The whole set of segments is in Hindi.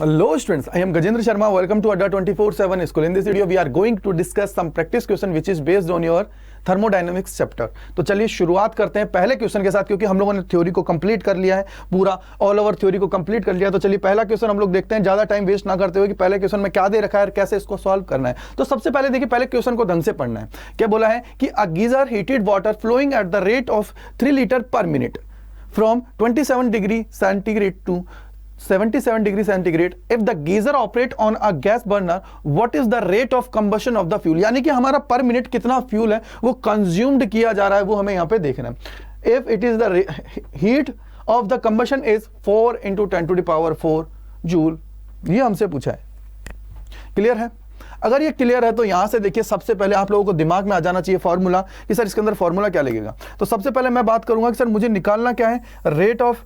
Hello students, I am Gajendra Sharma. Welcome to Adda 24/7 School. In this video, we are going to discuss some practice question which is based on your thermodynamics chapter. तो चलिए शुरुआत करते हैं पहले क्वेश्चन के साथ, क्योंकि हम लोगों ने थ्योरी को कंप्लीट कर लिया है, पूरा ऑल ओवर थ्योरी को कंप्लीट कर लिया। तो चलिए पहला क्वेश्चन हम लोग देखते हैं, ज्यादा टाइम वेस्ट ना करते हुए कि पहले क्वेश्चन में क्या दे रखा है और कैसे इसको सॉल्व करना है। तो सबसे पहले देखिए, पहले क्वेश्चन को ढंग से पढ़ना है। क्या बोला है कि a geyser heated water flowing at the rate of 3 litre per minute from 27 degree centigrade to 77 degree centigrade. If the geyser operate on a gas burner, what is the rate of combustion of the fuel? यानी कि हमारा पर मिनट कितना फ्यूल है वो कंज्यूम्ड किया जा रहा है, वो हमें यहाँ पे देखना है। If it is the heat of the combustion is 4 into 10 to the power 4 joule, ये हमसे पूछा है। क्लियर है? अगर ये क्लियर है तो यहां से देखिए, सबसे पहले आप लोगों को दिमाग में आ जाना चाहिए फॉर्मूला कि सर इसके अंदर फॉर्मूला क्या लगेगा। तो सबसे पहले मैं बात करूंगा कि सर मुझे निकालना क्या है, रेट ऑफ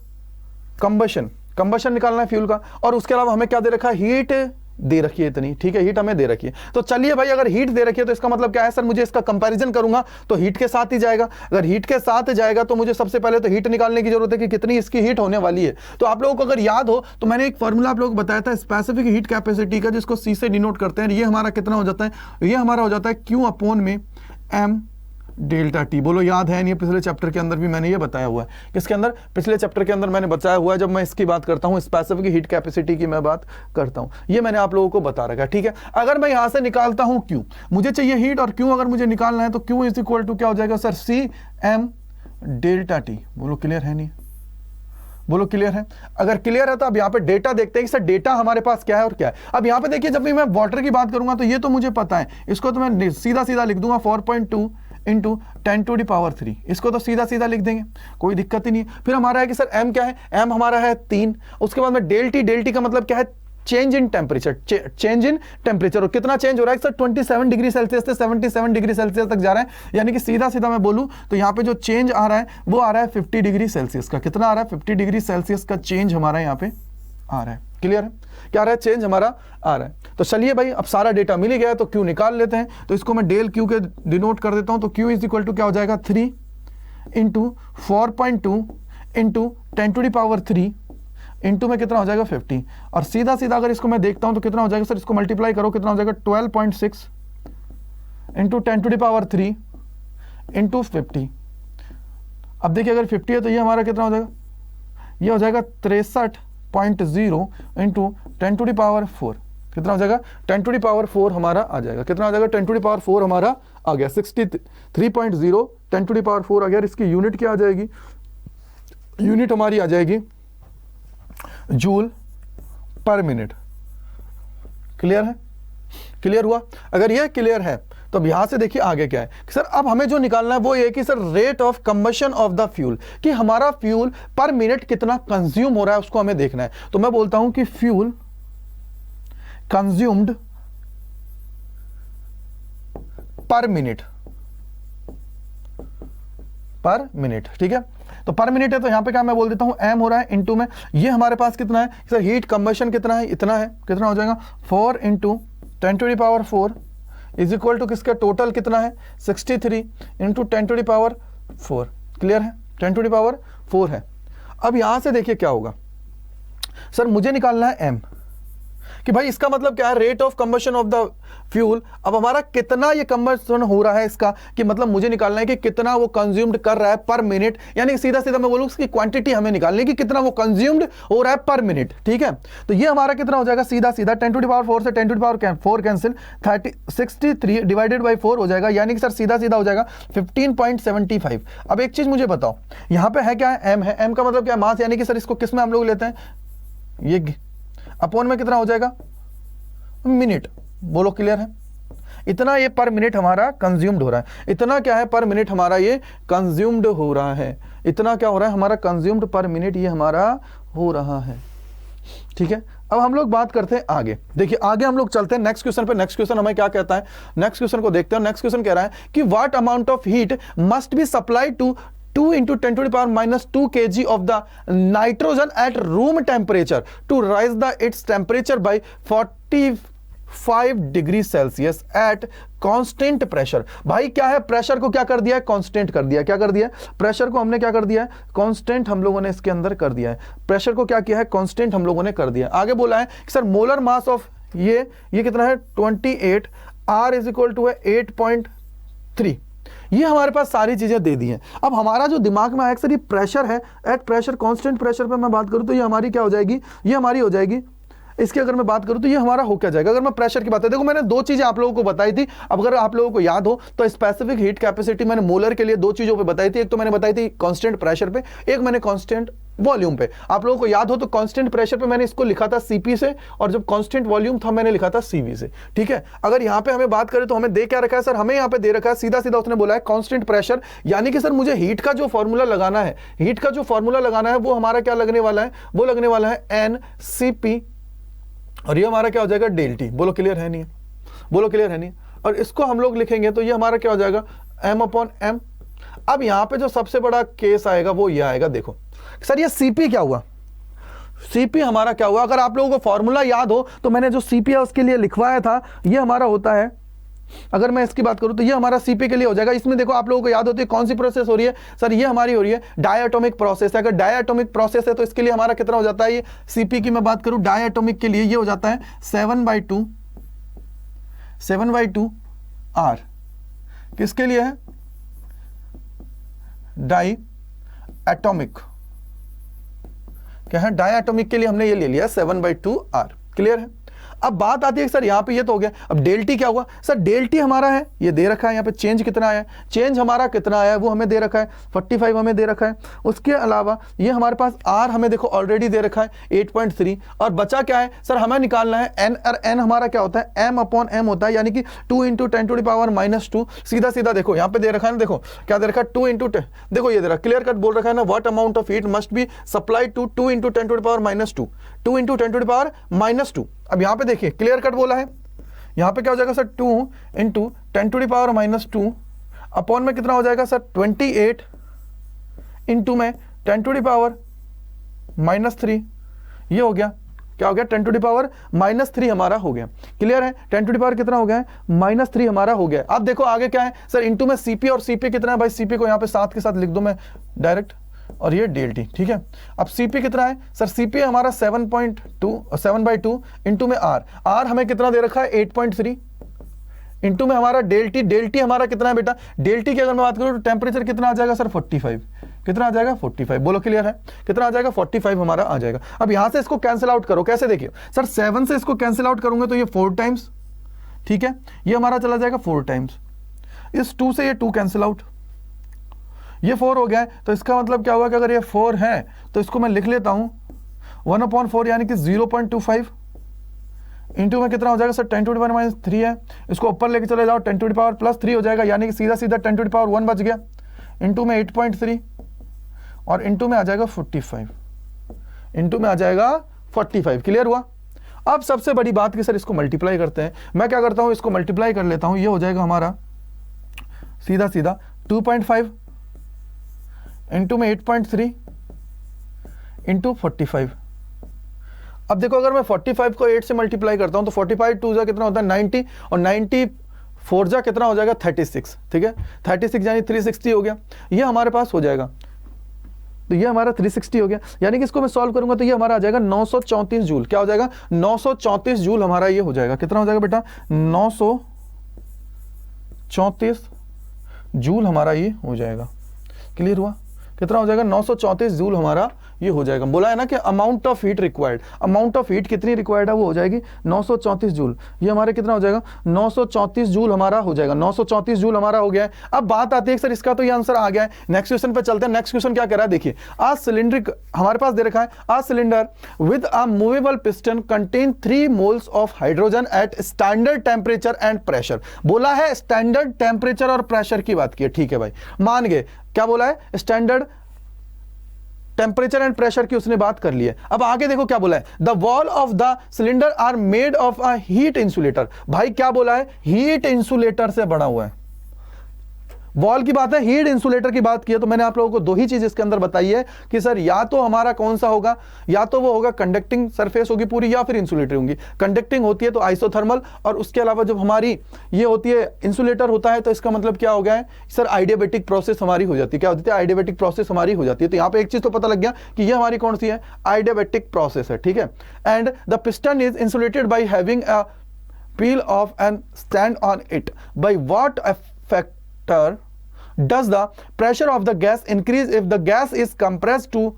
कंबशन निकालना है फ्यूल का, और उसके अलावा हमें क्या दे रखा है, हीट दे रखी है इतनी, ठीक है, हीट हमें दे रखी है। तो चलिए भाई, अगर हीट दे रखी है तो इसका मतलब क्या है सर, मुझे इसका कंपैरिजन करूंगा तो हीट के साथ ही जाएगा। अगर हीट के साथ जाएगा तो मुझे सबसे पहले तो हीट निकालने की जरूरत है कि कितनी इसकी हीट होने वाली है। तो आप लोगों को अगर याद हो तो मैंने एक फॉर्मूला आप लोगों को बताया था स्पेसिफिक हीट कैपेसिटी का, जिसको सी से डिनोट करते हैं। ये हमारा कितना हो जाता है, ये हमारा हो जाता है क्यू अपॉन में एम डेल्टा टी। बोलो याद है नहीं? पिछले चैप्टर के अंदर भी मैंने ये बताया हुआ है। किसके अंदर? पिछले चैप्टर के अंदर मैंने बताया हुआ है, जब मैं इसकी बात करता हूं, स्पेसिफिक हीट कैपेसिटी की मैं बात करता हूं, ये मैंने आप लोगों को बता रखा है। ठीक है, अगर मैं यहां से निकालता हूं क्यू, मुझे चाहिए हीट, और क्यू अगर मुझे निकालना है तो क्यू इज इक्वल टू क्या हो जाएगा sir, C M delta T. बोलो क्लियर है नहीं? बोलो क्लियर है? अगर क्लियर है तो अब यहाँ पे डेटा देखते हैं कि सर डेटा हमारे पास क्या है और क्या है। अब यहाँ पे देखिए, जब भी मैं वाटर की बात करूंगा तो ये तो मुझे पता है, इसको तो मैं सीधा सीधा लिख दूंगा 4.2 इंटू 10 टू दी पावर 3। इसको तो सीधा सीधा लिख देंगे, कोई दिक्कत ही नहीं है। फिर हमारा है कि सर एम क्या है, एम हमारा है 3। उसके बाद में डेल्टी का मतलब क्या है, change in temperature, change in temperature. और कितना चेंज हो रहा है सर, 27 डिग्री सेल्सियस से 77 डिग्री सेल्सियस तक जा रहा है। यानी कि सीधा सीधा मैं बोलूं तो यहाँ पे जो चेंज आ रहा है वो आ रहा है 50 डिग्री सेल्सियस का। कितना आ रहा है? 50 डिग्री सेल्सियस का चेंज हमारा यहाँ पे आ रहा है। क्लियर है? क्या आ रहा है? चेंज हमारा आ रहा है। तो चलिए भाई, अब सारा डेटा मिल गया है तो क्यू निकाल लेते हैं। तो इसको मैं डेल क्यू के डिनोट कर देता हूं। तो क्यू इज इक्वल टू क्या हो जाएगा, 3 into 4.2 into 10 to the power 3 into में कितना हो जाएगा 50। और सीधा सीधा अगर इसको मैं देखता हूं तो कितना हो जाएगा सर, इसको मल्टीप्लाई करो, कितना हो जाएगा 12.6 into 10 to the power 3 into 50। अब देखिए, अगर 50 है तो ये हमारा कितना हो जाएगा, ये हो जाएगा 63.0 इंटू 10 टू दी पावर 4। कितना हो जाएगा? 10 टू दी पावर 4 हमारा आ जाएगा। कितना आ जाएगा? 10 टू दी पावर 4 हमारा आ गया। 63.0 10 टू दी पावर 4 आ गया। इसकी यूनिट क्या आ जाएगी? यूनिट हमारी आ जाएगी जूल पर मिनट। क्लियर है? क्लियर हुआ? अगर यह क्लियर है तो अब यहां से देखिए आगे क्या है कि सर अब हमें जो निकालना है वो ये कि sir rate of combustion of the fuel, कि हमारा फ्यूल पर मिनट कितना कंज्यूम हो रहा है उसको हमें देखना है। तो मैं बोलता हूं कि फ्यूल कंज्यूम्ड पर मिनट। ठीक है, तो पर मिनट है तो यहां पे क्या मैं बोल देता हूं, एम हो रहा है इनटू में, ये हमारे पास कितना है सर, हीट कंबशन कितना है, इतना है। कितना हो जाएगा 4 into 10 to the power 4 is equal to किसका, टोटल कितना है 63 into 10 to the power 4। Clear है? 10 टू दी पावर 4 है। अब यहां से देखिए क्या होगा सर, मुझे निकालना है एम, कि भाई इसका मतलब क्या है, rate of combustion of the fuel. अब हमारा कितना ये कंबशन हो रहा है इसका, कि मतलब मुझे निकालना है कि कितना वो कंज्यूम्ड कर रहा है पर मिनट। यानी सीधा सीधा मैं बोलूं इसकी क्वांटिटी हमें निकालनी है कि कितना वो कंज्यूम्ड हो रहा है पर मिनट। ठीक है, तो ये हमारा कितना हो जाएगा, सीधा सीधा 10 टू दी पावर 4 से 10 to the power 4 cancel, 63 divided by 4 हो जाएगा। यानी कि सर सीधा सीधा हो जाएगा 15.75। अब एक चीज मुझे बताओ, यहां पे है क्या, एम है। एम का मतलब क्या है, मास। यानी कि सर इसको किस में हम लोग लेते हैं, ये अपॉन में कितना हो जाएगा, मिनट। बोलो क्लियर है? इतना ये पर मिनट हमारा कंज्यूम्ड हो रहा है। इतना क्या है, पर मिनट हमारा ये कंज्यूम्ड हो रहा है। इतना क्या हो रहा है हमारा, कंज्यूम्ड पर मिनट ये हमारा हो रहा है। ठीक है, अब हम लोग बात करते हैं आगे। देखिए आगे हम लोग चलते हैं नेक्स्ट क्वेश्चन पे। नेक्स्ट क्वेश्चन हमें क्या कहता है, नेक्स्ट क्वेश्चन को देखते हैं। नेक्स्ट क्वेश्चन कह रहा है कि what amount of heat must be supplied to 2 into 10 to the power minus 2 kg of the nitrogen at room temperature to rise the its temperature by 5 degree Celsius at constant pressure. भाई क्या है, प्रेशर को क्या कर दिया है, कांस्टेंट कर दिया है। क्या कर दिया है, प्रेशर को हमने क्या कर दिया है, कांस्टेंट हम लोगों ने इसके अंदर कर दिया है। प्रेशर को क्या किया है, कांस्टेंट हम लोगों ने कर दिया है। आगे बोला है कि सर मोलर मास ऑफ ये कितना है 28, R इज इक्वल टू है 8.3। ये हमारे पास सारी चीजें दे दी हैं। अब हमारा जो दिमाग में आया सर ये प्रेशर है, एट प्रेशर कांस्टेंट प्रेशर पे मैं बात करूं तो ये हमारी क्या हो जाएगी, ये हमारी हो जाएगी, इसकी अगर मैं बात करूं तो ये हमारा हो क्या जाएगा। अगर मैं प्रेशर की बात है, देखो मैंने दो चीजें आप लोगों को बताई थी। अब अगर आप लोगों को याद हो तो स्पेसिफिक हीट कैपेसिटी मैंने मोलर के लिए दो चीजों पे बताई थी। एक तो मैंने बताई थी कांस्टेंट प्रेशर पे, एक मैंने कांस्टेंट वॉल्यूम पे। आप लोगों को याद हो तो कांस्टेंट प्रेशर पे मैंने इसको लिखा था सीपी से, और जब कांस्टेंट वॉल्यूम था मैंने लिखा था सीवी से। ठीक है, अगर यहां पे हमें बात करें तो हमें दे क्या रखा है सर, हमें यहां पे दे रखा है सीधा सीधा उसने बोला है कांस्टेंट प्रेशर, यानी कि सर मुझे हीट का जो फॉर्मूला लगाना है, हीट का जो फॉर्मूला लगाना है वो हमारा क्या लगने वाला है, वो लगने वाला है एन सी पी, और ये हमारा क्या हो जाएगा डेल टी। बोलो क्लियर है नहीं, बोलो क्लियर है नहीं। और इसको हम लोग लिखेंगे तो ये हमारा क्या हो जाएगा एम अपॉन एम। अब यहां पे जो सबसे बड़ा केस आएगा वो ये आएगा, देखो सर ये सीपी क्या हुआ, सीपी हमारा क्या हुआ। अगर आप लोगों को फॉर्मूला याद हो तो मैंने जो सीपी है उसके लिए लिखवाया था, ये हमारा होता है, अगर मैं इसकी बात करूं तो ये हमारा सीपी के लिए हो जाएगा। इसमें देखो आप लोगों को याद होती है कौन सी प्रोसेस हो रही है सर, ये हमारी हो रही है डायटोमिक प्रोसेस है। अगर डायटोमिक प्रोसेस है तो इसके लिए हमारा कितना हो जाता है, ये सीपी की मैं बात करूं डायटोमिक के लिए ये हो जाता है 7/2 R। किसके लिए है, डाई एटॉमिक, क्या है डायटोमिक के लिए हमने ये ले लिया 7/2 R। क्लियर है। अब बात आती है सर यहाँ पे ये तो हो गया, अब डेल टी क्या हुआ सर, डेल टी हमारा है ये दे रखा है, यहाँ पे चेंज कितना आया है, चेंज हमारा कितना आया है वो हमें दे रखा है 45 हमें दे रखा है। उसके अलावा ये हमारे पास आर हमें देखो ऑलरेडी दे रखा है 8.3, और बचा क्या है सर, हमें निकालना है एन, और एन हमारा क्या होता है एम अपॉन एम होता है, यानी कि 2 × 10⁻²। सीधा सीधा देखो यहाँ पे दे रखा है ना, देखो क्या दे रखा है 2 × 10, देखो ये दे रखा क्लियर कट बोल रखा है ना, what amount of heat must be supplied to 2 × 10⁻², 2 × 10⁻²। अब यहां पे देखिए क्लियर कट बोला है, यहां पे क्या हो जाएगा सर 2 × 10⁻² अपॉन में कितना हो जाएगा सर 28 इंटू में 10⁻³ ये हो गया, क्या हो गया 10⁻³ हमारा हो गया। क्लियर है, 10⁻³ कितना हो गया है -3 हमारा हो गया। अब देखो आगे क्या है सर, इंटू में सीपी, और सीपी कितना है भाई, सीपी को यहां पे 7 के साथ लिख दो मैं डायरेक्ट, और ये डेल टी। ठीक है, अब सीपी कितना है सर, सीपी हमारा 7/2 इंटू में आर हमें कितना दे रखा है 8.3 इंटू में हमारा डेल टी हमारा कितना है बेटा, डेल टी की अगर मैं बात करूं तो टेम्परेचर कितना आ जाएगा सर 45, कितना आ जाएगा 45। बोलो क्लियर है, कितना आ जाएगा 45 हमारा आ जाएगा। अब यहां से इसको कैंसिल आउट करो, कैसे देखिए सर 7 से इसको कैंसिल आउट करूंगे तो ये 4 टाइम्स, ठीक है ये हमारा चला जाएगा 4 टाइम्स, इस 2 से ये 2 कैंसिल आउट, ये 4 हो गया है। तो इसका मतलब क्या हुआ कि अगर ये 4 है तो इसको मैं लिख लेता हूं 1/4 यानी कि 0.25 इंटू में कितना हो जाएगा सर 10⁻³ है, इसको ऊपर लेके चले जाओ 10⁻+3 हो जाएगा, यानी कि सीधा सीधा 10⁻1 बच गया, इंटू में 8.3 और इंटू में आ जाएगा 45, इंटू में आ जाएगा 45। क्लियर हुआ। अब सबसे बड़ी बात कि सर इसको मल्टीप्लाई करते हैं, मैं क्या करता हूं इसको मल्टीप्लाई कर लेता हूं, ये हो जाएगा हमारा सीधा सीधा 2.5 इंटू में 8.3 इंटू 45। अब देखो अगर मैं 45 को 8 से मल्टीप्लाई करता हूं तो 45 2 जा कितना होता है 90, और 94 जा कितना हो जाएगा 36। ठीक है, 36 यानी 360 हो गया, ये हमारे पास हो जाएगा, तो ये हमारा 360 हो गया, यानी कि इसको मैं सॉल्व करूंगा तो ये हमारा आ जाएगा 934 जूल। क्या हो जाएगा 934 जूल हमारा ये हो जाएगा, कितना हो जाएगा बेटा 934 जूल हमारा ये हो जाएगा। क्लियर हुआ, कितना हो जाएगा 934 जूल हमारा ये हो जाएगा। बोला है ना कि amount of heat required, amount of heat कितनी रिक्वायर्ड है वो हो जाएगी 934 जूल। ये हमारे कितना हो जाएगा 934 जूल हमारा हो जाएगा, 934 जूल हमारा हो गया है। अब बात आती है सर इसका तो ये आंसर आ गया है, नेक्स्ट क्वेश्चन पे चलते हैं। नेक्स्ट क्वेश्चन क्या कह रहा है देखिए, आ सिलिंड्रिक हमारे पास दे रखा है, a cylinder with a movable piston contain 3 moles of hydrogen at standard temperature and pressure. बोला है स्टैंडर्ड टेम्परेचर और प्रेशर की बात की है, ठीक है भाई मान गए। क्या बोला है स्टैंडर्ड टेम्परेचर एंड प्रेशर की उसने बात कर ली है। अब आगे देखो क्या बोला है, the wall of the cylinder are made of a heat insulator. भाई क्या बोला है हीट इंसुलेटर से बना हुआ है। वॉल की बात है, हीट इंसुलेटर की बात की है, तो मैंने आप लोगों को दो ही चीज इसके अंदर बताई है कि सर या तो हमारा कौन सा होगा, या तो वो होगा कंडक्टिंग सरफेस होगी पूरी, या फिर इंसुलेटर होंगी। कंडक्टिंग होती है तो आइसोथर्मल, और उसके अलावा जब हमारी ये होती है इंसुलेटर होता है, तो इसका मतलब क्या हो गया है सर, आइडियाबैटिक प्रोसेस हमारी हो जाती है। क्या होती है? आइडियाबैटिक प्रोसेस हमारी हो जाती है। तो यहाँ पे एक चीज तो पता लग गया कि ये हमारी कौन सी है, आइडियाबैटिक प्रोसेस है, ठीक है। And the piston is insulated by having a peel off and stand on it. By what factor does the pressure of the gas increase if the gas is compressed to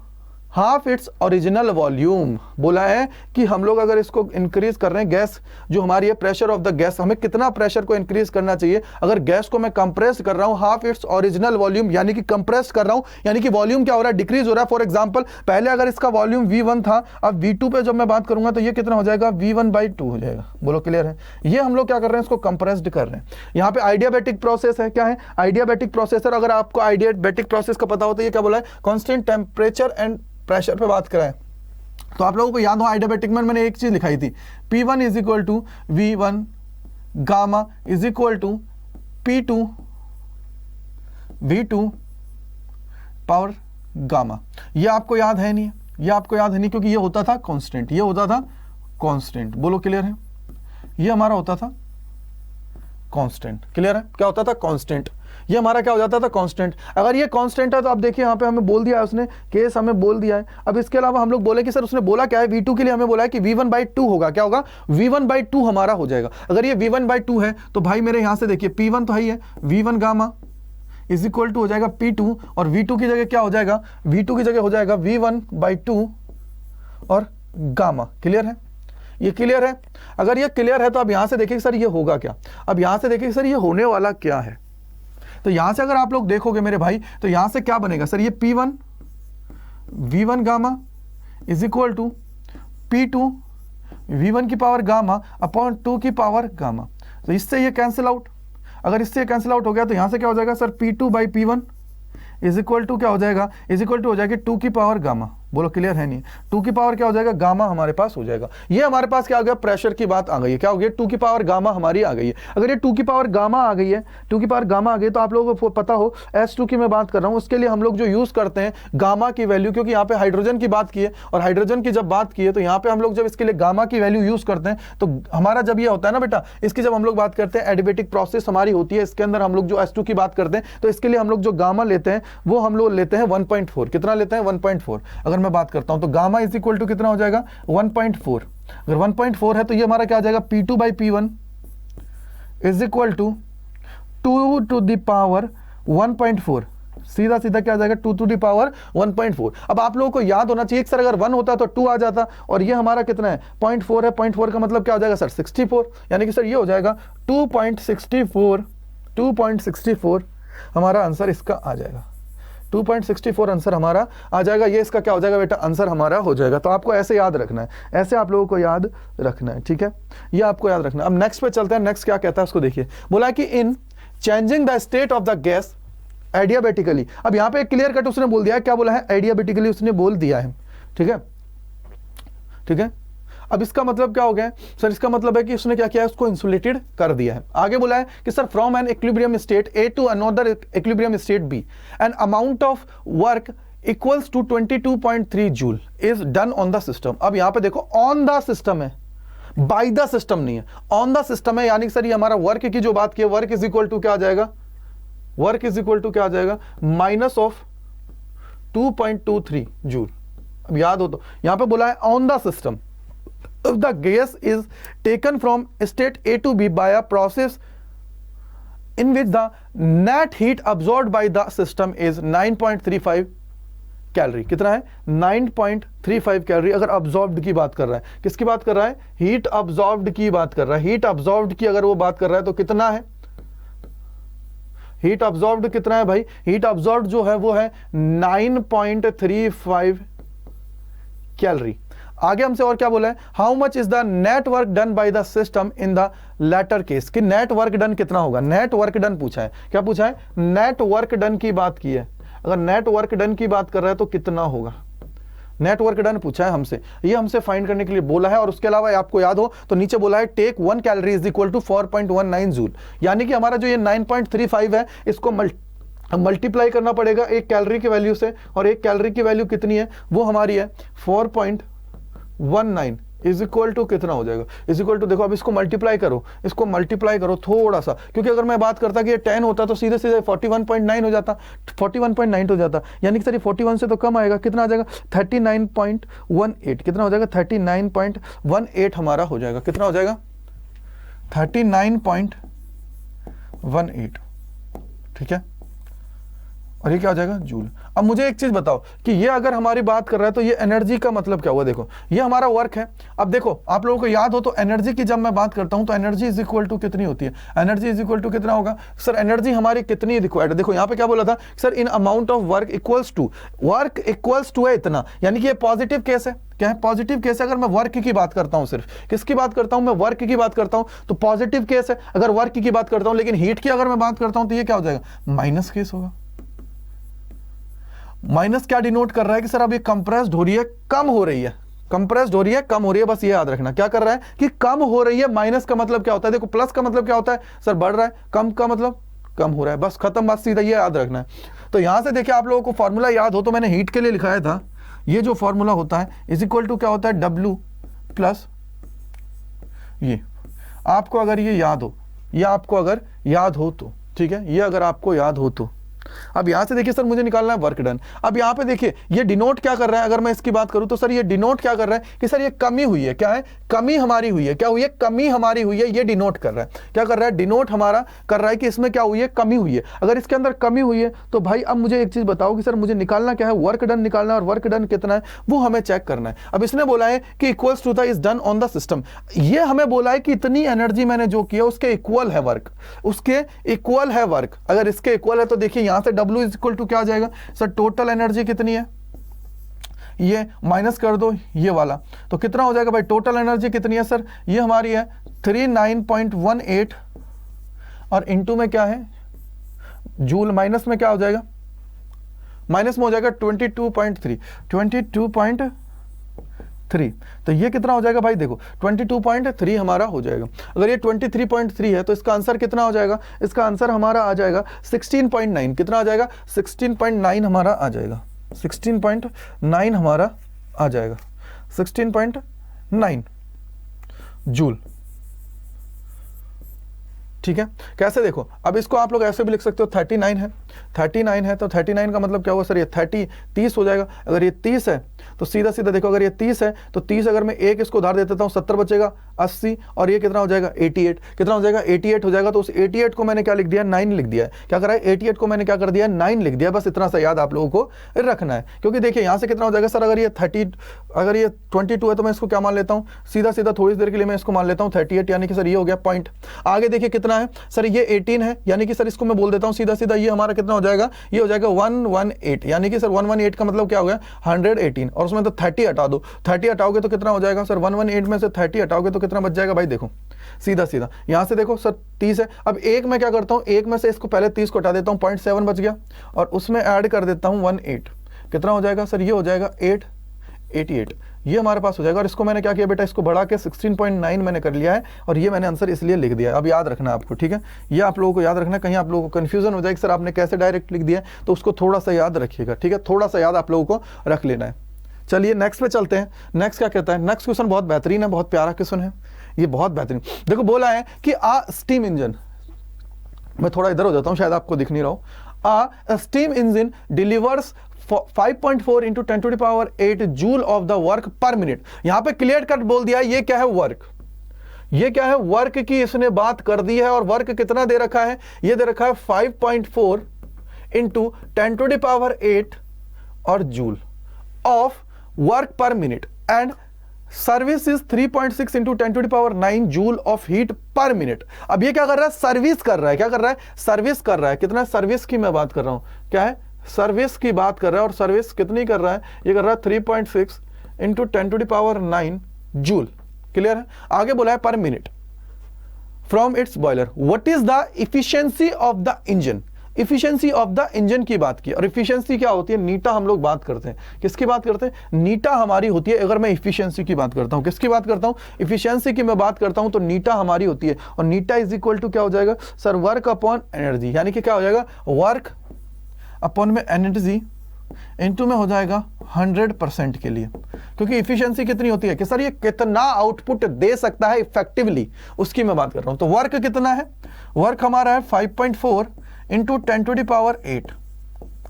half its original volume? बोला है कि हम लोग अगर इसको इंक्रीज कर रहे हैं, गैस जो हमारी है, प्रेशर ऑफ द गैस, हमें कितना प्रेशर को इंक्रीज करना चाहिए अगर गैस को मैं कंप्रेस कर रहा हूं हाफ इट्स ओरिजिनल वॉल्यूम, यानी कि कंप्रेस कर रहा हूं, यानी कि वॉल्यूम क्या हो रहा है, डिक्रीज हो रहा है। फॉर एग्जांपल पहले अगर इसका वॉल्यूम V1 था, अब V2 पे जब मैं बात करूंगा तो ये कितना हो जाएगा, V1/2 हो जाएगा। बोलो क्लियर है? ये हम लोग क्या कर रहे हैं, इसको कंप्रेस्ड कर रहे हैं। यहाँ पे आइडियाबैटिक प्रोसेस है, क्या है आइडियाबैटिक प्रोसेस? अगर आपको आइडियाबैटिक प्रोसेस का पता हो तो ये क्या बोला है, कांस्टेंट टेम्परेचर एंड प्रेशर पे बात कराएं। तो आप लोगों को याद हो आइडियाबैटिक में मैंने एक चीज लिखाई थी, P1 is equal to V1 gamma is equal to P2 V2 power gamma. ये आपको याद है नहीं? ये आपको याद है नहीं क्योंकि ये होता था कांस्टेंट, ये होता था कांस्टेंट। बोलो क्लियर है? ये हमारा होता था कांस्टेंट। क्लियर है? क्या होता था? कांस्टेंट। ये हमारा क्या हो जाता था, कांस्टेंट। अगर ये कांस्टेंट है तो आप देखिए यहाँ पे हमें बोल दिया है उसने, केस हमें बोल दिया है। अब इसके अलावा हम लोग बोले कि सर उसने बोला क्या है, V2 के लिए हमें बोला है कि V1/2 होगा। क्या होगा? V1/2 हमारा हो जाएगा। अगर ये V1/2 है तो भाई मेरे यहाँ से देखिए P1 तो है ही है, V1 gamma is equal to हो जाएगा P2, और V2 की जगह क्या हो जाएगा, V2 की जगह हो जाएगा V1/2 और गामा। क्लियर है? ये क्लियर है? अगर ये क्लियर है तो अब यहां से देखिए सर ये होगा क्या, अब यहां से देखिए सर ये होने वाला क्या है। तो यहां से अगर आप लोग देखोगे मेरे भाई तो यहां से क्या बनेगा सर, ये P1 V1 gamma is equal to P2 V1 की पावर गामा अपॉन 2 की पावर गामा। तो इससे ये कैंसिल आउट, अगर इससे ये कैंसिल आउट हो गया तो यहां से क्या हो जाएगा sir, P2/P1 is equal to क्या हो जाएगा, इज इक्वल टू हो जाएगी 2 की पावर गामा। बोलो क्लियर है? नहीं, 2 की पावर क्या हो जाएगा, गामा हमारे पास हो जाएगा। ये हमारे पास क्या हो गया, प्रेशर की बात आ गई है। क्या हो गया, 2 की पावर गामा हमारी आ गई है। अगर ये 2 की पावर गामा आ गई है, 2 की पावर गामा आ गई, तो आप लोगों को पता हो S2 की मैं बात कर रहा हूं, उसके लिए हम लोग जो यूज करते हैं गामा की वैल्यू, क्योंकि यहाँ पे हाइड्रोजन की बात की है, और हाइड्रोजन की जब बात की है तो यहाँ पे हम लोग जब इसके लिए गामा की वैल्यू यूज करते हैं तो हमारा जब ये होता है ना बेटा, इसकी जब हम लोग बात करते हैं एडिबेटिक प्रोसेस हमारी होती है, इसके अंदर हम लोग जो S2 की बात करते हैं तो इसके लिए हम लोग जो गामा लेते हैं वो हम लोग लेते हैं 1.4। कितना लेते हैं, 1.4। अगर मैं बात करता हूं तो गामा इज इक्वल टू कितना हो जाएगा, 1.4। अगर 1.4 है तो ये हमारा क्या आ जाएगा, P2/P1 is equal to 2 to the power 1.4। सीधा सीधा क्या आ जाएगा, 2 टू द पावर 1.4। अब आप लोगों को याद होना चाहिए सर अगर 1 होता तो 2 आ जाता, और ये हमारा कितना है, 0.4 है। 0.4 का मतलब क्या हो जाएगा सर, 64। यानी कि सर ये हो जाएगा 2.64 हमारा आंसर इसका आ जाएगा। 2.64 आंसर हमारा आ जाएगा। ये इसका क्या हो जाएगा बेटा, आंसर हमारा हो जाएगा। तो आपको ऐसे याद रखना है, ऐसे आप लोगों को याद रखना है, ठीक है, ये आपको याद रखना है। अब नेक्स्ट पे चलते हैं। नेक्स्ट क्या कहता है उसको देखिए, बोला कि in changing the state of the gas adiabatically. अब यहाँ पे एक क्लियर कट उसने बोल दिया है, क्या बोला है, आइडियाबैटिकली उसने बोल दिया है, ठीक है, ठीक है। अब इसका मतलब क्या हो गया सर, इसका मतलब है कि उसने क्या किया है, उसको इंसुलेटेड कर दिया है। आगे बोला है कि sir from an equilibrium state A to another equilibrium state B an amount of work equals to 22.3 joule is done on the system. अब यहां पे देखो ऑन द सिस्टम है, बाय द सिस्टम नहीं है, ऑन द सिस्टम है। यानी कि सर ये हमारा वर्क की जो बात की है, वर्क इज इक्वल टू क्या आ जाएगा, वर्क इज इक्वल टू क्या आ जाएगा, माइनस ऑफ 2.23 जूल। अब याद हो तो यहां पे बोला है on the system, if the gas is taken from state A to B by a process in which the net heat absorbed by the system is 9.35 calorie. कितना है, 9.35 कैलोरी। अगर अब्जॉर्ब्ड की बात कर रहा है, किसकी बात कर रहा है, हीट अब्जॉर्ब्ड की बात कर रहा है। हीट अब्जॉर्ब्ड की अगर वो बात कर रहा है तो कितना है, हीट अब्जॉर्ब्ड कितना है भाई, हीट अब्जॉर्ब्ड जो है वो है 9.35 कैलोरी। आगे हमसे और क्या बोला है, how much is the net work done by the system in the latter case, कि नेट वर्क डन कितना होगा, नेट वर्क डन पूछा है। क्या पूछा है, नेट वर्क डन की बात की है। अगर नेट वर्क डन की बात कर रहा है तो कितना होगा, नेट वर्क डन पूछा है हमसे, ये हमसे फाइंड करने के लिए बोला है। और उसके अलावा आपको याद हो तो नीचे बोला है take 1 calorie is equal to 4.19 joule. यानी कि हमारा जो ये 9.35 है इसको मल्टीप्लाई करना पड़ेगा एक कैलोरी की वैल्यू से, और एक कैलोरी की वैल्यू कितनी है, वो हमारी है 4.19 इज इक्वल टू कितना हो जाएगा, इज इक्वल टू, देखो अब इसको मल्टीप्लाई करो, इसको मल्टीप्लाई करो थोड़ा सा, क्योंकि अगर मैं बात करता कि ये 10 होता तो सीधे सीधे 41.9 हो जाता, 41.9 हो जाता, यानी कि सर ये 41 से तो कम आएगा, कितना आ जाएगा 39.18, कितना हो जाएगा 39.18 हमारा हो जाएगा, कितना हो जाएगा 39.18, ठीक है, और ये क्या हो जाएगा जूल। अब मुझे एक चीज बताओ कि ये अगर हमारी बात कर रहा है तो ये एनर्जी का मतलब क्या हुआ, देखो ये हमारा वर्क है। अब देखो आप लोगों को याद हो तो एनर्जी की जब मैं बात करता हूं तो एनर्जी इज इक्वल टू कितनी होती है, एनर्जी इज इक्वल टू कितना होगा सर, एनर्जी हमारी कितनी रिक्वायर्ड है, देखो यहाँ पे क्या बोला था sir, in amount of work equals to है इतना, यानी कि ये पॉजिटिव केस है, क्या है पॉजिटिव केस है। अगर मैं वर्क की बात करता हूं, सिर्फ किसकी बात करता हूं, मैं वर्क की बात करता हूं तो पॉजिटिव केस है अगर वर्क की बात करता हूं, लेकिन हीट की अगर मैं बात करता हूं तो ये क्या हो जाएगा माइनस केस होगा। माइनस क्या डिनोट कर रहा है कि सर अब ये कंप्रेस्ड हो रही है, कम हो रही है, कंप्रेस्ड हो रही है, कम हो रही है, बस ये याद रखना क्या कर रहा है कि कम हो रही है। माइनस का मतलब क्या होता है, देखो प्लस का मतलब क्या होता है सर बढ़ रहा है, कम का मतलब कम हो रहा है, बस खत्म बात, सीधा ये याद रखना है। तो यहां से देखिए आप लोगों को फॉर्मूला याद हो तो मैंने हीट के लिए लिखाया था, ये जो फॉर्मूला होता है इज इक्वल टू क्या होता है W प्लस ये, आपको अगर ये याद हो, ये आपको अगर याद हो तो ठीक है, ये अगर आपको याद हो तो। अब यहां से देखिए सर मुझे निकालना है वर्क डन। अब यहां पे देखिए ये डिनोट क्या कर रहा है, अगर मैं इसकी बात करूं तो सर ये डिनोट क्या कर रहा है कि सर ये कमी हुई है, क्या है कमी हमारी हुई है, क्या हुई है कमी हमारी हुई है, ये डिनोट कर रहा है, क्या कर रहा है डिनोट हमारा कर रहा है कि इसमें क्या हुई है कमी हुई है। अगर इसके अंदर कमी हुई है तो भाई अब मुझे एक चीज बताओ कि सर मुझे निकालना क्या है, वर्क डन निकालना है, और वर्क डन कितना है वो हमें चेक करना है। अब इसने बोला है कि equals to the is done on the system, ये हमें बोला है कि इतनी एनर्जी मैंने जो किया उसके इक्वल है वर्क, उसके इक्वल है वर्क। अगर इसके इक्वल है तो देखिए यहां से W इज इक्वल टू क्या आ जाएगा सर, टोटल एनर्जी कितनी है, ये माइनस कर दो ये वाला, तो कितना हो जाएगा भाई टोटल एनर्जी कितनी है सर, ये हमारी है 39.18 और इनटू में क्या है जूल, माइनस में क्या हो जाएगा, माइनस में हो जाएगा 22.3, तो ये कितना हो जाएगा भाई देखो 22.3 हमारा हो जाएगा। अगर ये 23.3 है तो इसका आंसर कितना हो जाएगा, इसका आंसर हमारा आ जाएगा 16.9, कितना आ जाएगा 16.9 हमारा आ जाएगा, 16.9 हमारा आ जाएगा, 16.9 जूल, ठीक है। कैसे देखो, अब इसको आप लोग ऐसे भी लिख सकते हो 39 है, 39 है तो 39 का मतलब क्या होगा सर, ये 30 हो जाएगा। अगर ये 30 है तो सीधा सीधा देखो, अगर ये 30 है तो 30 अगर मैं एक इसको उधार दे देता हूँ 70 बचेगा 80, और ये कितना हो जाएगा 88, कितना हो जाएगा 88 हो जाएगा। तो उस 88 को मैंने क्या लिख दिया 9 लिख दिया है, क्या करा है 88 को मैंने क्या कर दिया 9 लिख दिया। बस इतना सा याद आप लोगों को रखना है, क्योंकि देखिए यहाँ से कितना हो जाएगा सर, अगर ये 22 है तो मैं इसको क्या मान लेता हूँ, सीधा सीधा थोड़ी देर के लिए मैं इसको मान लेता हूँ 38, यानी कि सर ये हो गया पॉइंट। आगे देखिए कितना है सर, ये 18 है, यानी कि सर इसको मैं बोल देता हूँ सीधा सीधा, ये हमारा कितना हो जाएगा, ये हो जाएगा 118, यानी कि सर 118 का मतलब क्या हो गया 118, और उसमें तो 30 हटा दो, 30 हटाओगे तो कितना हो जाएगा सर, 118 में से 30 हटाओगे तो कितना बच जाएगा भाई देखो सीधा सीधा, यहां से देखो सर 30 है। अब एक मैं क्या करता हूं, एक में से इसको पहले 30 को हटा देता हूं, 0.7 बच गया, और उसमें ऐड कर देता हूं 18, कितना हो जाएगा सर, ये हो जाएगा 888, ये हमारे पास हो जाएगा। और इसको मैंने क्या किया बेटा, इसको बढ़ा के 16.9 मैंने कर लिया है, और ये मैंने आंसर इसलिए लिख दिया है। अब याद रखना आपको, ठीक है, ये आप लोगों को याद रखना, कहीं आप लोगों को कंफ्यूजन हो जाए कि सर आपने कैसे डायरेक्ट लिख दिया, तो उसको थोड़ा सा याद रखिएगा, ठीक है, थोड़ा सा याद आप लोगों को रख लेना है। चलिए नेक्स्ट पे चलते हैं। नेक्स्ट क्या कहता है, नेक्स्ट क्वेश्चन बहुत बेहतरीन है, बहुत प्यारा क्वेश्चन है ये, बहुत बेहतरीन। देखो बोला है कि आ स्टीम इंजन, मैं थोड़ा इधर हो जाता हूं शायद आपको दिख नहीं रहा हो, a steam engine delivers 5.4 into 10⁸ joule of the work per minute. यहां पे क्लियर कट बोल दिया है ये क्या है वर्क, ये क्या है वर्क की इसने बात कर दी है, और वर्क कितना दे रखा है, ये दे रखा है 5.4 इंटू 10⁸ और joule of work per minute, and service is 3.6 into 10⁹ joule of heat पर मिनट। अब ये क्या कर रहा है, सर्विस कर रहा है, क्या कर रहा है सर्विस कर रहा है, कितना सर्विस की मैं बात कर रहा हूं, क्या है सर्विस की बात कर रहा है, और सर्विस कितनी कर रहा है, ये कर रहा है 3.6 इंटू 10⁹ जूल, क्लियर है। आगे बोला है पर minute from its boiler, what is the efficiency of the engine, efficiency of the engine की बात की। और इफिशियंसी क्या होती है, नीटा हम लोग बात करते हैं, किसकी बात करते हैं, नीटा हमारी होती है। अगर मैं इफिशियंसी की बात करता हूं, किसकी बात करता हूं, इफिशियंसी की मैं बात करता हूं, तो नीटा हमारी होती है, और नीटा इज इक्वल टू क्या हो जाएगा सर, वर्क अपॉन एनर्जी, यानी कि क्या हो जाएगा वर्क अपॉन में एनर्जी इनटू में हो जाएगा 100% के लिए, क्योंकि इफिशियंसी कितनी होती है कि सर ये कितना आउटपुट दे सकता है इफेक्टिवली, उसकी मैं बात कर रहा हूं। तो वर्क कितना है, वर्क हमारा है 5.4 इंटू 10⁸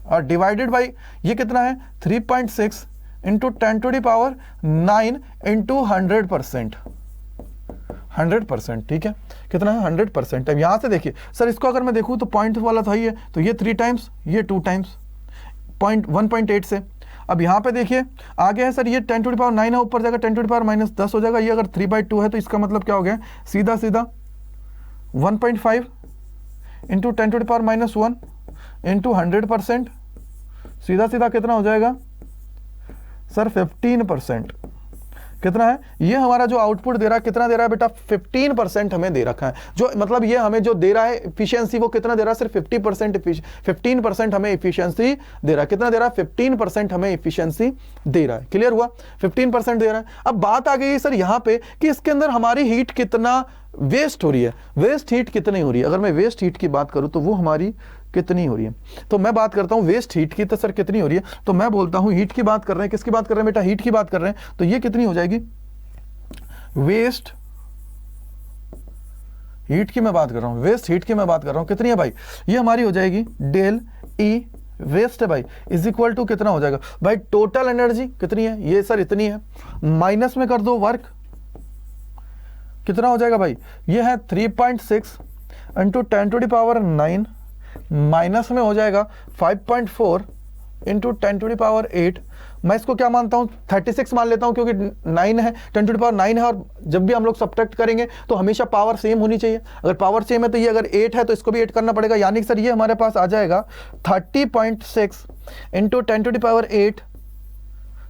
और डिवाइडेड बाई ये कितना है 3.6 इंटू 10⁹ इंटू 100%। 100%, ठीक है, कितना है 100%। अब यहां से देखिए सर, इसको अगर मैं देखूं तो पॉइंट वाला था ये, तो ये 3 टाइम्स, ये 2 टाइम्स, 1.8 से। अब यहाँ पे देखिए आगे है सर, ये 10⁹ है, ऊपर जाएगा 10⁻10 हो जाएगा। ये अगर 3/2 है तो इसका मतलब क्या हो गया, सीधा सीधा 1.5 इंटू 10⁻1 इंटू 100%, सीधा सीधा कितना हो जाएगा सर 15%। कितना है ये हमारा जो आउटपुट दे रहा है, कितना दे रहा है बेटा 15% हमें दे रखा है। जो मतलब ये हमें जो दे रहा है एफिशिएंसी, वो कितना दे रहा है सर 15% हमें एफिशिएंसी दे रहा है। कितना दे रहा है 15% हमें एफिशिएंसी दे रहा है। क्लियर हुआ, 15% दे रहा है। अब बात आ गई सर यहाँ पे कि इसके अंदर हमारी हीट कितना वेस्ट हो रही है, वेस्ट हीट कितनी हो रही है। अगर मैं वेस्ट हीट की बात करूं तो वो हमारी कितनी हो रही है, तो मैं बात करता हूं वेस्ट हीट की, तो सर कितनी हो रही है, तो मैं बोलता हूं हीट की बात कर रहे हैं। किसकी बात कर रहे हैं बेटा, हीट की बात कर रहे हैं। तो ये कितनी हो जाएगी, वेस्ट हीट की मैं बात कर रहा हूं, वेस्ट हीट की मैं बात कर रहा हूं। कितनी है भाई, ये हमारी हो जाएगी डेल ई वेस्ट है भाई, इज इक्वल टू कितना हो जाएगा भाई, टोटल एनर्जी कितनी है, ये सर इतनी है, माइनस में कर दो वर्क, कितना हो जाएगा भाई, ये है 3.6 इंटू 10⁹, माइनस में हो जाएगा 5.4 इंटू 10⁸। मैं इसको क्या मानता हूं 36 मान लेता हूं, क्योंकि 9 है, 10⁹ है, और जब भी हम लोग सब्ट्रैक्ट करेंगे तो हमेशा पावर सेम होनी चाहिए। अगर पावर सेम है तो ये अगर 8 है तो इसको भी 8 करना पड़ेगा, यानी कि सर ये हमारे पास आ जाएगा 30.6 इंटू 10⁸,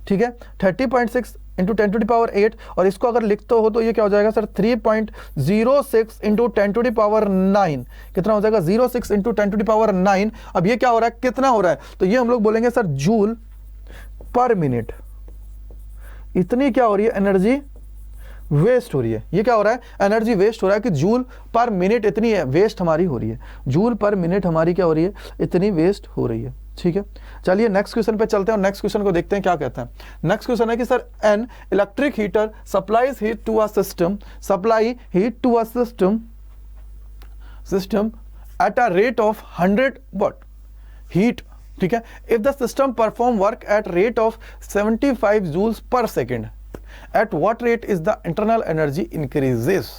ठीक है, 30.6 इंटू 10⁸, और इसको अगर लिखते हो तो ये क्या हो जाएगा सर 3.06 इंटू 10⁹, कितना हो जाएगा 06 इंटू 10⁹। अब ये क्या हो रहा है, कितना हो रहा है, तो ये हम लोग बोलेंगे सर जूल पर मिनट। इतनी क्या हो रही है, एनर्जी वेस्ट हो रही है। ये क्या हो रहा है, एनर्जी वेस्ट हो रहा है कि जूल पर मिनट इतनी है वेस्ट हमारी हो रही है, जूल पर मिनट हमारी क्या हो रही है, इतनी वेस्ट हो रही है। ठीक है, चलिए नेक्स्ट क्वेश्चन पे चलते हैं और नेक्स्ट क्वेश्चन को देखते हैं क्या कहता है। नेक्स्ट क्वेश्चन है कि sir an electric heater supplies heat to a system, supply heat to a system at a rate of 100 watt heat, ठीक है, if the system perform work at rate of 75 joules per second, at what rate is the internal energy increases.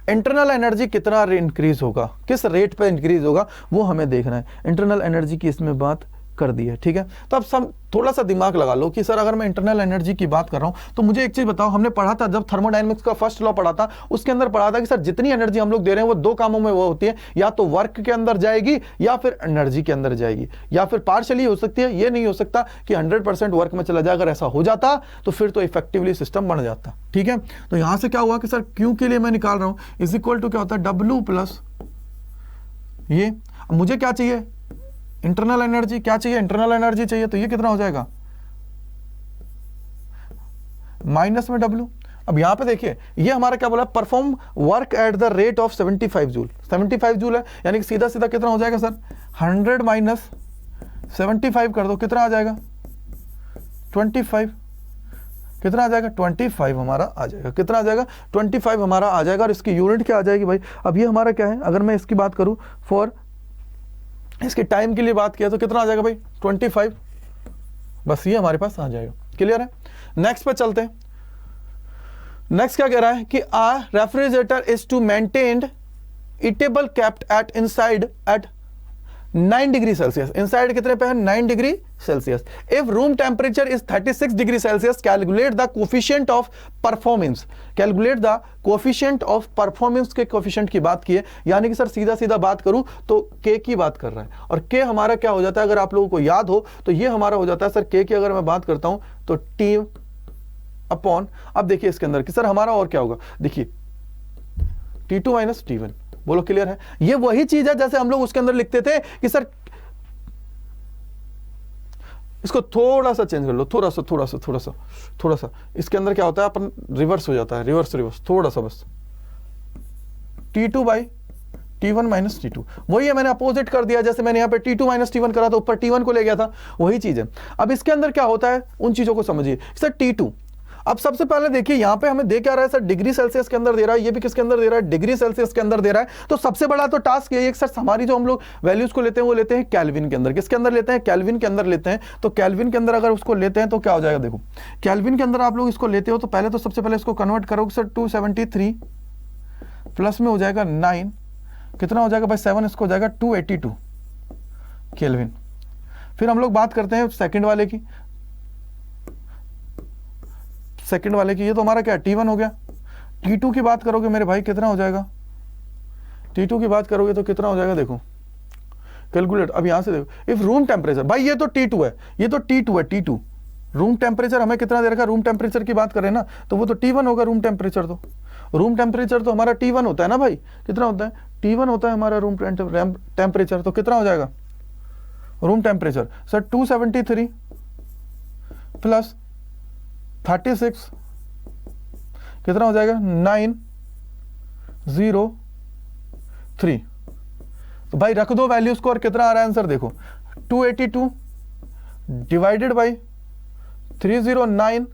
Internal energy कितना इंक्रीज होगा, किस रेट पे इंक्रीज होगा, वो हमें देखना है। इंटरनल एनर्जी की इसमें बात कर दी है, ठीक है। तो अब सब थोड़ा सा दिमाग लगा लो कि सर अगर मैं इंटरनल एनर्जी की बात कर रहा हूं तो मुझे एक चीज बताओ, हमने पढ़ा था जब थर्मोडायनेमिक्स का फर्स्ट लॉ पढ़ा था, उसके अंदर पढ़ा था कि सर जितनी एनर्जी हम लोग दे रहे हैं वो दो कामों में वो होती है, या तो वर्क के अंदर जाएगी या फिर एनर्जी के अंदर जाएगी, या फिर पार्शियली हो सकती है। ये नहीं हो सकता कि 100% वर्क में चला जाए। अगर ऐसा हो जाता तो फिर तो इफेक्टिवली सिस्टम बन जाता, ठीक है। तो यहां से क्या हुआ कि सर क्यू के लिए मैं निकाल रहा हूं इज इक्वल टू क्या होता है W प्लस ये, मुझे क्या चाहिए इंटरनल एनर्जी, क्या चाहिए इंटरनल एनर्जी चाहिए, तो ये कितना हो जाएगा माइनस में W। अब यहां पे देखिए ये हमारा क्या बोला, perform work eight the rate of 75 joule, 75 joule है, यानी कि सीधा सीधा कितना हो जाएगा सर 100 माइनस 75 कर दो, कितना आ जाएगा 25, कितना आ जाएगा 25 हमारा आ जाएगा, कितना आ जाएगा 25 हमारा आ जाएगा। और इसकी यूनिट क्या आ जाएगी भाई, अब ये हमारा क्या है, अगर मैं इसकी बात करूं फॉर इसके टाइम के लिए बात किया तो कितना आ जाएगा भाई 25, बस ये हमारे पास आ जाएगा। क्लियर है, नेक्स्ट पे चलते हैं। नेक्स्ट क्या कह रहा है कि a refrigerator is to maintained eatable kept at inside at 9 degree Celsius, inside कितने पे है 9 degree Celsius. If room temperature is 36 degree Celsius, calculate the coefficient of performance, calculate the coefficient of performance के कोफिशिएंट की बात की है, यानी कि सर सीधा सीधा बात करूं तो के की बात कर रहा है। और के हमारा क्या हो जाता है, अगर आप लोगों को याद हो तो ये हमारा हो जाता है सर के की अगर मैं बात करता हूं तो टी अपॉन, अब देखिए इसके अंदर कि सर हमारा और क्या होगा, देखिए T2 माइनस T1, बोलो क्लियर है। ये वही चीज है जैसे हम लोग उसके अंदर लिखते थे कि सर इसको थोड़ा सा चेंज कर लो, थोड़ा सा इसके अंदर क्या होता है अपन रिवर्स हो जाता है, रिवर्स थोड़ा सा बस T2 by T1 minus T2, वही है, मैंने अपोजिट कर दिया, जैसे मैंने यहाँ पे T2 माइनस T1 करा तो ऊपर T1 को ले गया था, वही चीज है। अब इसके अंदर क्या होता है उन चीजों को समझिए। सर T2, अब सबसे पहले देखिए यहाँ पे हमें दे क्या रहा है सर, डिग्री सेल्सियस के अंदर दे रहा है, ये भी किसके अंदर दे रहा है, डिग्री सेल्सियस के अंदर दे रहा है। तो सबसे बड़ा तो टास्क यही है सर, हमारी जो हम लोग वैल्यूज को लेते हैं वो लेते हैं केल्विन के अंदर। किसके अंदर लेते हैं, केल्विन के अंदर लेते हैं। तो केल्विन के अंदर अगर उसको लेते हैं तो क्या हो जाएगा, देखो केल्विन के अंदर आप लोग इसको लेते हो तो पहले तो सबसे पहले इसको कन्वर्ट करोगे सर, 273 प्लस में हो जाएगा 9, कितना हो जाएगा भाई 7, इसको हो जाएगा 282 केल्विन। फिर हम लोग बात करते हैं सेकंड वाले की, ये तो हमारा क्या T1 हो गया। T2 की बात करोगे मेरे भाई कितना हो जाएगा, T2 की बात करोगे तो कितना हो जाएगा, देखो कैलकुलेट, अब यहां से देखो इफ रूम टेम्परेचर, भाई ये तो T2 है, ये तो T2 है, T2 रूम टेम्परेचर हमें कितना दे रखा है, रूम टेम्परेचर की बात करें ना तो वो तो T1 होगा। रूम टेम्परेचर तो हमारा T1 होता है ना भाई, कितना होता है, T1 होता है हमारा रूम टेम्परेचर। तो कितना हो जाएगा रूम टेम्परेचर सर, 273 प्लस 36 कितना हो जाएगा 903। तो भाई रख दो वैल्यूज को और कितना आ रहा है आंसर, देखो 282 divided by 309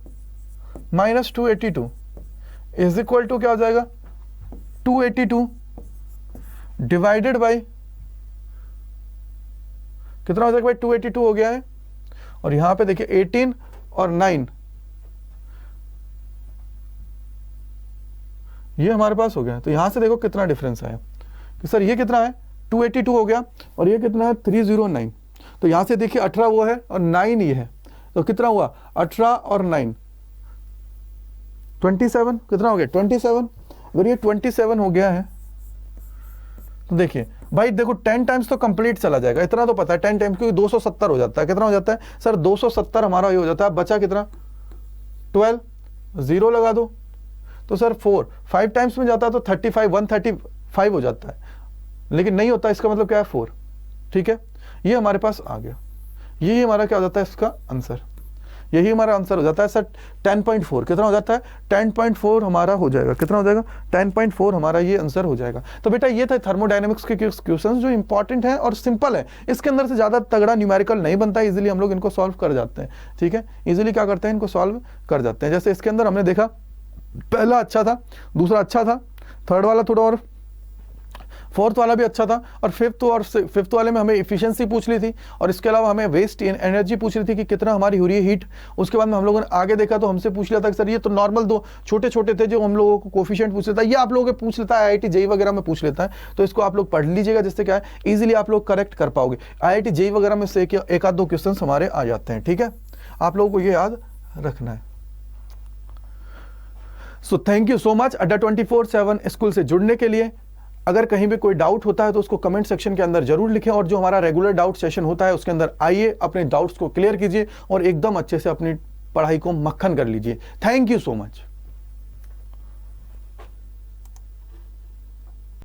minus 282 is equal to क्या हो जाएगा, 282 डिवाइडेड बाई कितना हो जाएगा भाई, 282 हो गया है। और यहां पे देखिए 18 और 9 ये हमारे पास हो गया। तो यहां से देखो कितना डिफरेंस आया कि सर ये कितना है 282 हो गया और ये कितना है 309। तो यहां से देखिए 18 वो है और 9 ये है, तो कितना हुआ 18 और 9 27, कितना हो गया 27। अगर ये 27 हो गया है तो देखिए भाई देखो 10 टाइम्स तो कंप्लीट चला जाएगा, इतना तो पता है 10 टाइम्स, क्योंकि 270 हो जाता है। कितना हो जाता है सर 270 हमारा ये हो जाता है। बचा कितना 12, 0 लगा दो तो सर 5 टाइम्स में जाता है तो 35 135 हो जाता है, लेकिन नहीं होता, इसका मतलब क्या है 4। ठीक है, ये हमारे पास आ गया, यही हमारा क्या हो जाता है इसका आंसर, यही हमारा आंसर हो जाता है सर 10.4। कितना हो जाता है 10.4 हमारा हो जाएगा, कितना हो जाएगा 10.4 हमारा ये आंसर हो जाएगा। तो बेटा ये था थर्मोडायनेमिक्स के क्वेश्चंस जो इंपॉर्टेंट है और सिंपल है, इसके अंदर से ज्यादा तगड़ा न्यूमेरिकल नहीं बनता है, इजीली हम लोग इनको सॉल्व कर जाते हैं। ठीक है, इजीली क्या करते हैं इनको सॉल्व कर जाते हैं। जैसे इसके अंदर हमने देखा पहला अच्छा था, दूसरा अच्छा था, थर्ड वाला थोड़ा और, फोर्थ वाला भी अच्छा था, और फिफ्थ वाले में हमें इफिशिएंसी पूछ ली थी और इसके अलावा हमें वेस्ट एनर्जी पूछ रही थी कि कितना हमारी हो रही है हीट। उसके बाद में हम लोगों ने आगे देखा तो हमसे पूछ लिया था कि सर ये तो नॉर्मल दो छोटे छोटे थे जो हम लोगों को कोफिशिएंट पूछ लेता है, ये आप लोगों को पूछ लेता है IIT JEE वगैरह में पूछ लेता है। तो इसको आप लोग पढ़ लीजिएगा, जिससे क्या है इजीली आप लोग करेक्ट कर पाओगे। IIT JEE वगैरह में से एक आध दो क्वेश्चन हमारे आ जाते हैं। ठीक है, आप लोगों को ये याद रखना है। So thank you so much अड्डा 24/7 स्कूल से जुड़ने के लिए। अगर कहीं भी कोई डाउट होता है तो उसको कमेंट सेक्शन के अंदर जरूर लिखें, और जो हमारा रेगुलर डाउट सेशन होता है उसके अंदर आइए, अपने डाउट्स को क्लियर कीजिए और एकदम अच्छे से अपनी पढ़ाई को मक्खन कर लीजिए। Thank you so much.